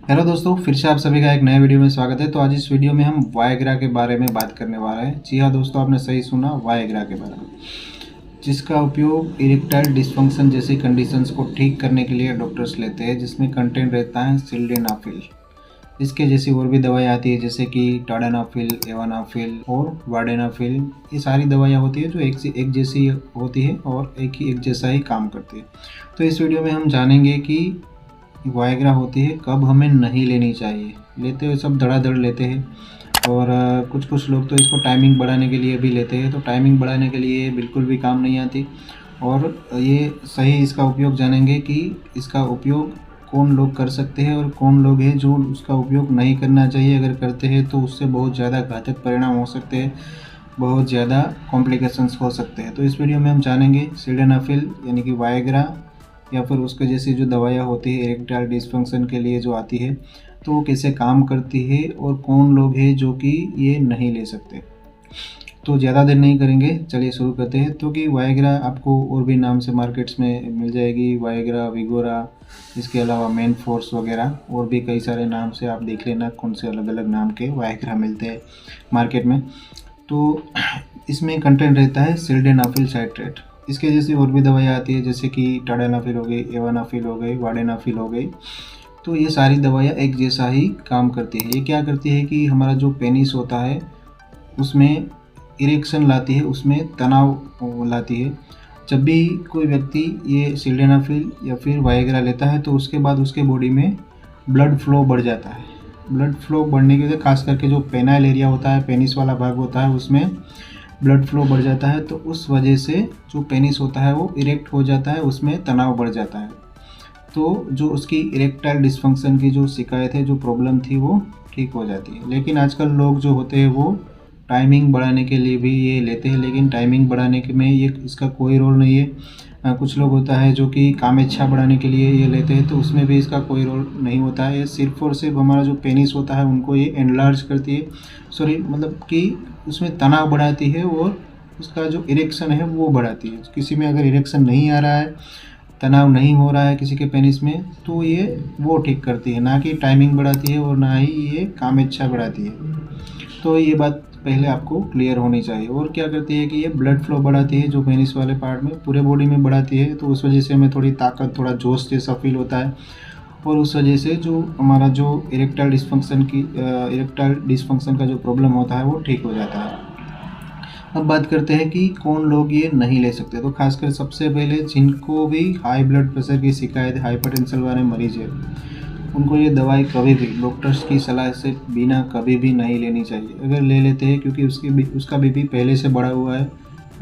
Hello दोस्तों, फिर से आप सभी का एक नए वीडियो में स्वागत है। तो आज इस वीडियो में हम वायग्रा के बारे में बात करने वाले हैं। जी हाँ दोस्तों, आपने सही सुना, वायग्रा के बारे में, जिसका उपयोग इरेक्टाइल डिस्फंक्शन जैसी कंडीशंस को ठीक करने के लिए डॉक्टर्स लेते हैं, जिसमें कंटेंट रहता है सिल्डेनाफिल। इसके जैसी और भी दवाएं आती है जैसे कि टाडानाफिल, एवानाफिल और वार्डेनाफिल। ये सारी दवाइयाँ होती है जो एक जैसी होती है और एक जैसा ही काम करती है। तो इस वीडियो में हम जानेंगे कि वायग्रा होती है कब हमें नहीं लेनी चाहिए। लेते हुए सब धड़ाधड़ लेते हैं और कुछ कुछ लोग तो इसको टाइमिंग बढ़ाने के लिए भी लेते हैं। तो टाइमिंग बढ़ाने के लिए बिल्कुल भी काम नहीं आती। और ये सही इसका उपयोग जानेंगे कि इसका उपयोग कौन लोग कर सकते हैं और कौन लोग हैं जो उसका उपयोग नहीं करना चाहिए। अगर करते हैं तो उससे बहुत ज़्यादा घातक परिणाम हो सकते हैं, बहुत ज़्यादा कॉम्प्लिकेशंस हो सकते हैं। तो इस वीडियो में हम जानेंगे सिल्डेनाफिल यानी कि वायग्रा या फिर उसके जैसी जो दवाइयाँ होती है इरेक्टाइल डिस्फंक्शन के लिए जो आती है, तो वो कैसे काम करती है और कौन लोग हैं जो कि ये नहीं ले सकते। तो ज़्यादा देर नहीं करेंगे, चलिए शुरू करते हैं। तो कि वायग्रा आपको और भी नाम से मार्केट्स में मिल जाएगी, वायग्रा, विगोरा, इसके अलावा मेन फोर्स वगैरह और भी कई सारे नाम से आप देख लेना कौन से अलग अलग नाम के वायग्रा मिलते हैं मार्केट में। तो इसमें कंटेंट रहता है सिल्डेनाफिल साइट्रेट। इसके जैसी और भी दवाइयाँ आती है जैसे कि टाडानाफिल हो गई, एवानाफिल हो गई, वार्डेनाफिल हो गई। तो ये सारी दवाइयाँ एक जैसा ही काम करती है। ये क्या करती है कि हमारा जो पेनिस होता है उसमें इरेक्शन लाती है, उसमें तनाव लाती है। जब भी कोई व्यक्ति ये सिल्डेनाफिल या फिर वायग्रा लेता है तो उसके बाद उसके बॉडी में ब्लड फ्लो बढ़ जाता है। ब्लड फ्लो बढ़ने की वजह खास करके जो पेनाइल एरिया होता है, पेनिस वाला भाग होता है, उसमें ब्लड फ्लो बढ़ जाता है। तो उस वजह से जो पेनिस होता है वो इरेक्ट हो जाता है, उसमें तनाव बढ़ जाता है। तो जो उसकी इरेक्टाइल डिस्फंक्शन की जो शिकायत है, जो प्रॉब्लम थी, वो ठीक हो जाती है। लेकिन आजकल लोग जो होते हैं वो टाइमिंग बढ़ाने के लिए भी ये लेते हैं, लेकिन टाइमिंग बढ़ाने के में ये इसका कोई रोल नहीं है। कुछ लोग होता है जो कि कामेच्छा बढ़ाने के लिए ये लेते हैं, तो उसमें भी इसका कोई रोल नहीं होता है। ये सिर्फ और सिर्फ हमारा जो पेनिस होता है उनको ये एनलार्ज करती है, सॉरी मतलब कि उसमें तनाव बढ़ाती है और उसका जो इरेक्शन है वो बढ़ाती है। किसी में अगर इरेक्शन नहीं आ रहा है, तनाव नहीं हो रहा है किसी के पेनिस में, तो ये वो ठीक करती है, ना कि टाइमिंग बढ़ाती है और ना ही ये कामेच्छा बढ़ाती है। तो ये बात पहले आपको क्लियर होनी चाहिए। और क्या करती है कि ये ब्लड फ्लो बढ़ाती है, जो पेनिस वाले पार्ट में पूरे बॉडी में बढ़ाती है। तो उस वजह से हमें थोड़ी ताकत, थोड़ा जोश जैसा फील होता है और उस वजह से जो हमारा जो इरेक्टाइल डिस्फंक्शन का जो प्रॉब्लम होता है वो ठीक हो जाता है। अब बात करते हैं कि कौन लोग ये नहीं ले सकते। तो खासकर सबसे पहले जिनको भी हाई ब्लड प्रेशर की शिकायत, हाइपरटेंशन वाले मरीज है, उनको ये दवाई कभी भी डॉक्टर्स की सलाह से बिना कभी भी नहीं लेनी चाहिए। अगर ले लेते हैं क्योंकि उसका बीपी पहले से बढ़ा हुआ है,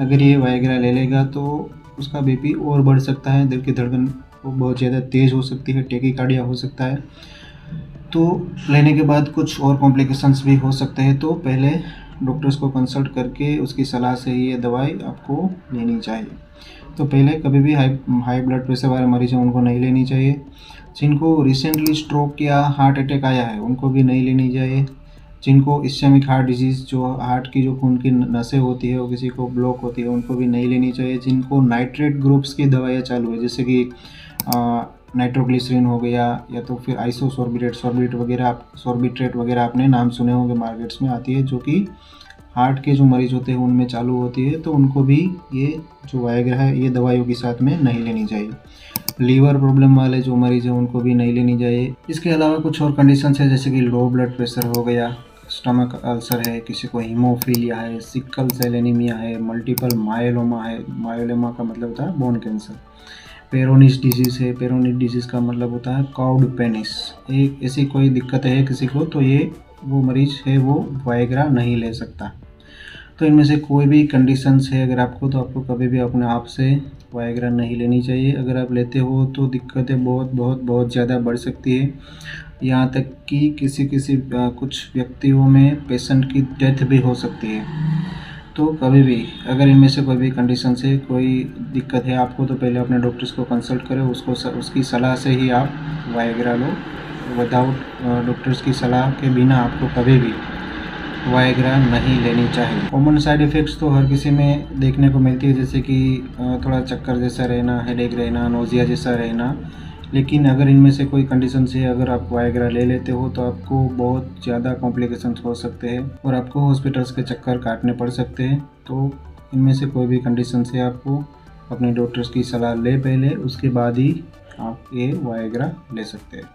अगर ये वायग्रा ले लेगा तो उसका बीपी और बढ़ सकता है, दिल की धड़कन वो बहुत ज़्यादा तेज़ हो सकती है, टेकीकार्डिया हो सकता है। तो लेने के बाद कुछ और कॉम्प्लिकेशंस भी हो सकते हैं। तो पहले डॉक्टर्स को कंसल्ट करके उसकी सलाह से ही ये दवाई आपको लेनी चाहिए। तो पहले कभी भी हाई ब्लड प्रेशर वाले मरीज हैं उनको नहीं लेनी चाहिए। जिनको रिसेंटली स्ट्रोक या हार्ट अटैक आया है उनको भी नहीं लेनी चाहिए। जिनको इस्चेमिक हार्ट डिजीज़, जो हार्ट की जो खून की नसें होती है वो किसी को ब्लॉक होती है, उनको भी नहीं लेनी चाहिए। जिनको नाइट्रेट ग्रुप्स की दवाइयाँ चालू है जैसे कि नाइट्रोग्लिसरीन हो गया या तो फिर सॉर्बिट्रेट वगैरह आपने नाम सुने होंगे, मार्केट्स में आती है, जो कि हार्ट के जो मरीज़ होते हैं उनमें चालू होती है। तो उनको भी ये जो वायग्रा है ये दवाइयों के साथ में नहीं लेनी चाहिए। लीवर प्रॉब्लम वाले जो मरीज़ हैं उनको भी नहीं लेनी चाहिए। इसके अलावा कुछ और कंडीशंस है जैसे कि लो ब्लड प्रेशर हो गया, स्टमक अल्सर है, किसी को हीमोफीलिया है, सिकल सेल एनीमिया है, मल्टीपल मायोलोमा है, मायोलोमा का मतलब होता है बोन कैंसर, पेरोनिस डिजीज़ है, पेरोनिस डिजीज़ का मतलब होता है काउड पेनिस, एक ऐसी कोई दिक्कत है किसी को, तो ये वो मरीज़ है वो वायग्रा नहीं ले सकता। तो इनमें से कोई भी कंडीशंस है अगर आपको, तो आपको कभी भी अपने आप से वायग्रा नहीं लेनी चाहिए। अगर आप लेते हो तो दिक्कतें बहुत बहुत बहुत ज़्यादा बढ़ सकती है, यहाँ तक कि कुछ व्यक्तियों में पेशेंट की डेथ भी हो सकती है। तो कभी भी अगर इनमें से कोई भी कंडीशन से कोई दिक्कत है आपको, तो पहले अपने डॉक्टर्स को कंसल्ट करें, उसकी सलाह से ही आप वायग्रा लो। विदाउट डॉक्टर्स की सलाह के बिना आपको कभी भी वायग्रा नहीं लेनी चाहिए। कॉमन साइड इफ़ेक्ट्स तो हर किसी में देखने को मिलती है, जैसे कि थोड़ा चक्कर जैसा रहना, हेडेक रहना, नोज़िया जैसा रहना, लेकिन अगर इनमें से कोई कंडीशन से अगर आप वायग्रा ले लेते हो तो आपको बहुत ज़्यादा कॉम्प्लिकेशंस हो सकते हैं और आपको हॉस्पिटल्स के चक्कर काटने पड़ सकते हैं। तो इनमें से कोई भी कंडीशन से आपको अपने डॉक्टर्स की सलाह ले पहले, उसके बाद ही आप ये वायग्रा ले सकते हैं।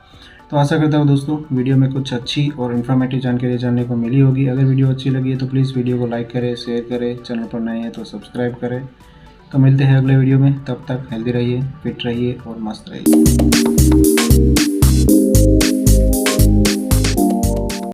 तो आशा करता हूँ दोस्तों वीडियो में कुछ अच्छी और इन्फॉर्मेटिव जानकारी जानने को मिली होगी। अगर वीडियो अच्छी लगी है तो प्लीज़ वीडियो को लाइक करें, शेयर करें, चैनल पर नए हैं तो सब्सक्राइब करें। तो मिलते हैं अगले वीडियो में, तब तक हेल्दी रहिए, फिट रहिए और मस्त रहिए।